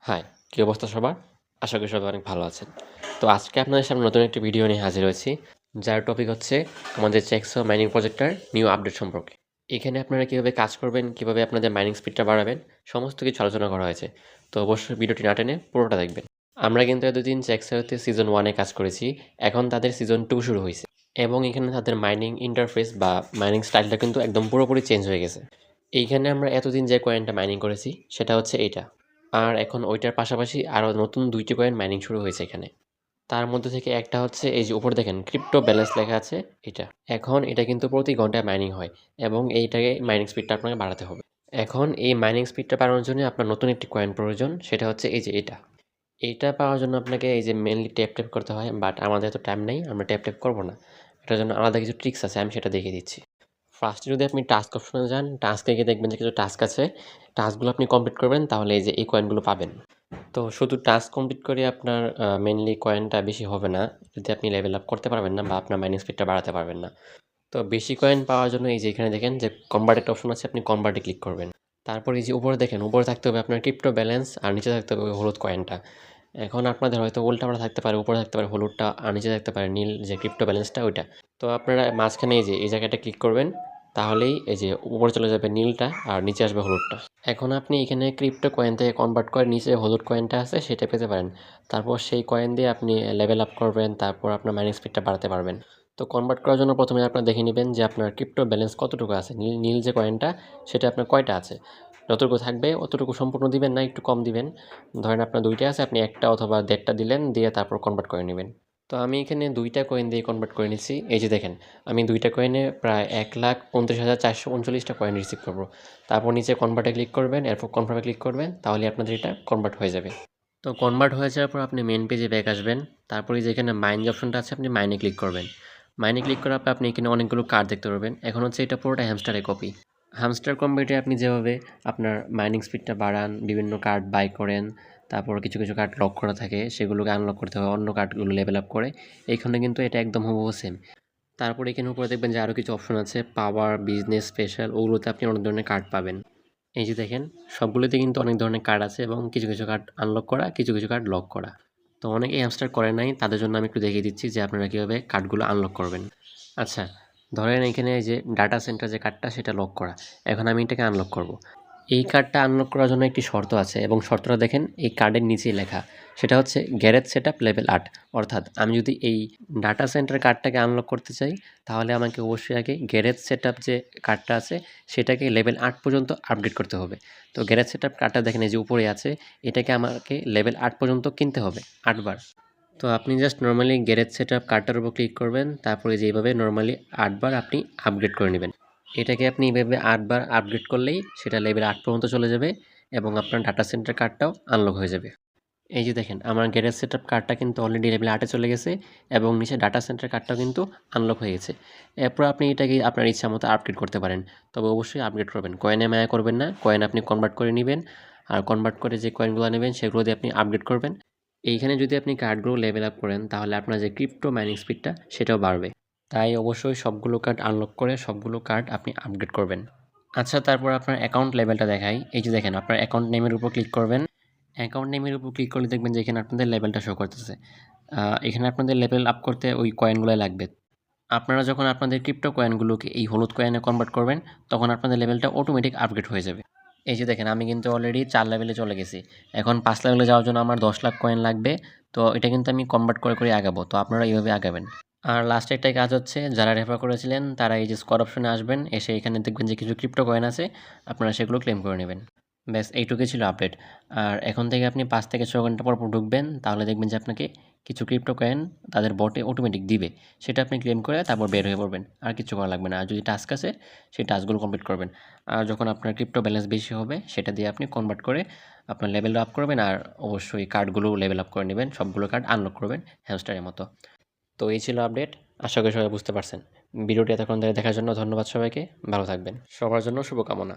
High, কী অবস্থা সবার? আশা করি সবাই অনেক ভালো আছেন। তো আজকে আপনাদের সামনে নতুন একটি ভিডিও নিয়ে হাজির হয়েছি, যার টপিক হচ্ছে আমাদের চেক্সো মাইনিং প্রজেক্টটার নিউ আপডেট সম্পর্কে। এখানে আপনারা কীভাবে কাজ করবেন, কীভাবে আপনাদের মাইনিং স্পিডটা বাড়াবেন, সমস্ত কিছু আলোচনা করা হয়েছে। তো অবশ্যই ভিডিওটি না টেনে পুরোটা দেখবেন। আমরা কিন্তু এতদিন চেক্সোতে সিজন 1 এ কাজ করেছি, এখন তাদের সিজন 2 শুরু হয়েছে এবং এখানে তাদের মাইনিং ইন্টারফেস বা মাইনিং স্টাইলটা কিন্তু একদম পুরোপুরি চেঞ্জ হয়ে গেছে। এইখানে আমরা এতদিন যে কয়েনটা মাইনিং করেছি সেটা হচ্ছে এইটা। আর এখন ওইটার পাশাপাশি আরও নতুন ২টি কয়েন মাইনিং শুরু হয়েছে এখানে। তার মধ্যে থেকে একটা হচ্ছে এই যে উপরে দেখেন ক্রিপ্টো ব্যালেন্স লেখা আছে এটা। এখন এটা কিন্তু প্রতি ঘন্টায় মাইনিং হয় এবং এইটাকে মাইনিং স্পিডটা আপনাকে বাড়াতে হবে। এখন এই মাইনিং স্পিডটা বাড়ানোর জন্য আপনার নতুন একটি কয়েন প্রয়োজন, সেটা হচ্ছে এই যে এটা। এইটা পাওয়ার জন্য আপনাকে এই যে মেইনলি ট্যাপ করতে হয়, বাট আমাদের তো টাইম নেই, আমরা ট্যাপ করব না। এটার জন্য আলাদা কিছু ট্রিক্স আছে, আমি সেটা দেখিয়ে দিচ্ছি। ফার্স্টে যদি আপনি টাস্ক অপশনে যান, টাস্কে গিয়ে দেখবেন যে কিছু টাস্ক আছে। টাস্কগুলো আপনি কমপ্লিট করবেন, তাহলে এই যে এই কয়েনগুলো পাবেন। তো শুধু টাস্ক কমপ্লিট করে আপনার মেইনলি কয়েনটা বেশি হবে না, যদি আপনি লেভেল আপ করতে পারবেন না বা আপনার মাইনিং স্পিডটা বাড়াতে পারবেন না। তো বেশি কয়েন পাওয়ার জন্য এই যে এখানে দেখেন যে কনভার্ট একটা অপশন আছে, আপনি কনভার্টে ক্লিক করবেন। তারপর এই যে উপরে দেখেন, উপরে থাকতে হবে আপনার ক্রিপ্টো ব্যালেন্স আর নিচে থাকতে হবে ওই হলুদ কয়েনটা। এখন আপনাদের হয়তো উল্টাপাল্টা থাকতে পারে, উপরে থাকতে পারে হলুদটা আর নিচে থাকতে পারে নীল, যে ক্রিপ্টো ব্যালেন্সটা ওইটা। তো আপনারা মাঝখানে এই যে এই জায়গাটা ক্লিক করবেন, তাহলেই এই যে উপরে চলে যাবে নীলটা আর নিচে আসবে হলুদটা। এখন আপনি এখানে ক্রিপ্টো কয়েন থেকে কনভার্ট করে নিচে হলুদ কয়েনটা আছে সেটা পেতে পারেন। তারপর সেই কয়েন দিয়ে আপনি লেভেল আপ করবেন, তারপর আপনার মাইনিং স্পিডটা বাড়াতে পারবেন। তো কনভার্ট করার জন্য প্রথমে আপনারা দেখে নেবেন যে আপনার ক্রিপ্টো ব্যালেন্স কতটুকু আছে, নীল যে কয়েনটা সেটা আপনার কয়টা আছে। যতটুকু থাকবে অতটুকু সম্পূর্ণ দিবেন না, একটু কম দিবেন। ধরেন আপনার ২টা আছে, আপনি ১টা অথবা ১.৫টা দিলেন, দিয়ে তারপর কনভার্ট করে নেবেন। তো আমি এখানে ২টা কয়েন দিয়ে কনভার্ট করে নিচ্ছি। এই যে দেখেন, আমি ২টা কয়েনে প্রায় ১,২৯,৪৩৯টা কয়েন রিসিভ করব। তারপর নিচে কনভার্টে ক্লিক করবেন, এরপর কনফার্মে ক্লিক করবেন, তাহলে আপনাদের এটা কনভার্ট হয়ে যাবে। তো কনভার্ট হয়ে যাওয়ার পর আপনি মেন পেজে ব্যাক আসবেন। তারপরে যেখানে মাইন যে অপশনটা আছে, আপনি মাইনে ক্লিক করবেন। মাইনে ক্লিক করার পর আপনি এখানে অনেকগুলো কার্ড দেখতে পারবেন। এখন হচ্ছে এটা পুরোটা হ্যামস্টারের কপি। হ্যামস্টার কম্বিতে আপনি যেভাবে আপনার মাইনিং স্পিডটা বাড়ান, বিভিন্ন কার্ড বাই করেন, তারপর কিছু কার্ড লক করা থাকে, সেগুলোকে আনলক করতে হবে অন্য কার্ডগুলো লেভেল আপ করে। এইখানে কিন্তু এটা একদম হুবহু সেম। তারপর এখানে উপরে দেখবেন যে আরও কিছু অপশন আছে, পাওয়ার, বিজনেস, স্পেশাল, ওগুলোতে আপনি অনেক ধরনের কার্ড পাবেন। এই যে দেখেন, সবগুলোতে কিন্তু অনেক ধরনের কার্ড আছে এবং কিছু কার্ড আনলক করা, কিছু কার্ড লক করা। তো অনেকেই হ্যামস্টার করে নাই, তাদের জন্য আমি একটু দেখিয়ে দিচ্ছি যে আপনারা কীভাবে কার্ডগুলো আনলক করবেন। আচ্ছা, ধরেন এখানে এই যে ডাটা সেন্টার যে কার্ডটা সেটা লক করা। এখন আমি এটাকে আনলক করব। এই কার্ডটা আনলক করার জন্য একটি শর্ত আছে এবং শর্তটা দেখেন এই কার্ডের নিচেই লেখা। সেটা হচ্ছে গ্যারেজ সেটআপ লেভেল ৮। অর্থাৎ আমি যদি এই ডাটা সেন্টার কার্ডটাকে আনলক করতে চাই, তাহলে আমাকে অবশ্যই আগে গ্যারেজ সেটআপ যে কার্ডটা আছে সেটাকে লেভেল ৮ পর্যন্ত আপগ্রেড করতে হবে। তো গ্যারেজ সেটআপ কার্ডটা দেখেন এই যে উপরে আছে, এটাকে আমাকে লেভেল ৮ পর্যন্ত কিনতে হবে ৮ বার। তো আপনি জাস্ট নরমালি গ্যারেজ সেটআপ কার্ডটার উপর ক্লিক করবেন, তারপরে যেভাবে নরমালি ৮ বার আপনি আপগ্রেড করে নেবেন। এটাকে আপনি এভাবে ৮ বার আপগ্রেড করলেই সেটা লেভেল ৮ পর্যন্ত চলে যাবে এবং আপনার ডাটা সেন্টার কার্ডটাও আনলক হয়ে যাবে। এই যে দেখেন, আমার গ্যারেজ সেটআপ কার্ডটা কিন্তু অলরেডি লেভেল ৮ এ চলে গেছে এবং নিচে ডাটা সেন্টার কার্ডটাও কিন্তু আনলক হয়ে গেছে। এরপর আপনি এটাকে আপনার ইচ্ছামতো আপগ্রেড করতে পারেন। তবে অবশ্যই আপগ্রেড করবেন, কয়েনে মায়া করবেন না। কয়েন আপনি কনভার্ট করে নিবেন, আর কনভার্ট করে যে কয়েনগুলো নেবেন সেগুলো দিয়ে আপনি আপগ্রেড করবেন। এইখানে যদি আপনি কার্ডগুলো লেভেল আপ করেন, তাহলে আপনার যে ক্রিপ্টো মাইনিং স্পিডটা সেটাও বাড়বে। তাই অবশ্যই সবগুলো কার্ড আনলক করে সবগুলো কার্ড আপনি আপগ্রেড করবেন। আচ্ছা, তারপর আপনার অ্যাকাউন্ট লেভেলটা দেখাই। এই যে দেখেন, আপনার অ্যাকাউন্ট নেমের উপর ক্লিক করবেন। অ্যাকাউন্ট নেমের উপর ক্লিক করলে দেখবেন যে এখানে আপনাদের লেভেলটা শো করতেছে। এখানে আপনাদের লেভেল আপ করতে ওই কয়েনগুলো লাগবে। আপনারা যখন আপনাদের ক্রিপ্টো কয়েনগুলোকে এই হলুদ কয়েনে কনভার্ট করবেন, তখন আপনাদের লেভেলটা অটোমেটিক আপগ্রেড হয়ে যাবে। এই যে দেখেন, আমি কিন্তু অলরেডি ৪ লেভেলে চলে গেছি। এখন ৫ লেভেলে যাওয়ার জন্য আমার ১০ লাখ কয়েন লাগবে। তো এটা কিন্তু আমি কনভার্ট করে আগাবো। তো আপনারা এইভাবে আগাবেন। আর লাস্টে একটাই কাজ হচ্ছে, যারা রেফার করেছিলেন তারা এই যে স্কোয়ার অপশনে আসবেন, এসে এখানে দেখবেন যে কিছু ক্রিপ্টো কয়েন আছে, আপনারা সেগুলো ক্লেম করে নেবেন। ব্যাস এইটুকুই ছিল আপডেট। আর এখন থেকে আপনি ৫ থেকে ৬ ঘন্টা পর ঢুকবেন, তাহলে দেখবেন যে আপনাকে কিছু ক্রিপ্টো কয়েন তাদের বটে অটোমেটিক দিবে। সেটা আপনি ক্লেম করে তারপর বের হয়ে পড়বেন। আর কিছু করা লাগবে না। আর যদি টাস্ক আছে, সেই টাস্কগুলো কমপ্লিট করবেন। আর যখন আপনার ক্রিপ্টো ব্যালেন্স বেশি হবে, সেটা দিয়ে আপনি কনভার্ট করে আপনার লেভেল আপ করবেন, আর অবশ্যই কার্ডগুলোও লেভেল আপ করে নেবেন। সবগুলো কার্ড আনলক করবেন হ্যামস্টারের মতো। তো এই ছিল আপডেট। আশা করি সবাই বুঝতে পারছেন। ভিডিওটি এতক্ষণ ধরে দেখার জন্য ধন্যবাদ সবাইকে। ভালো থাকবেন। সবার জন্য শুভকামনা।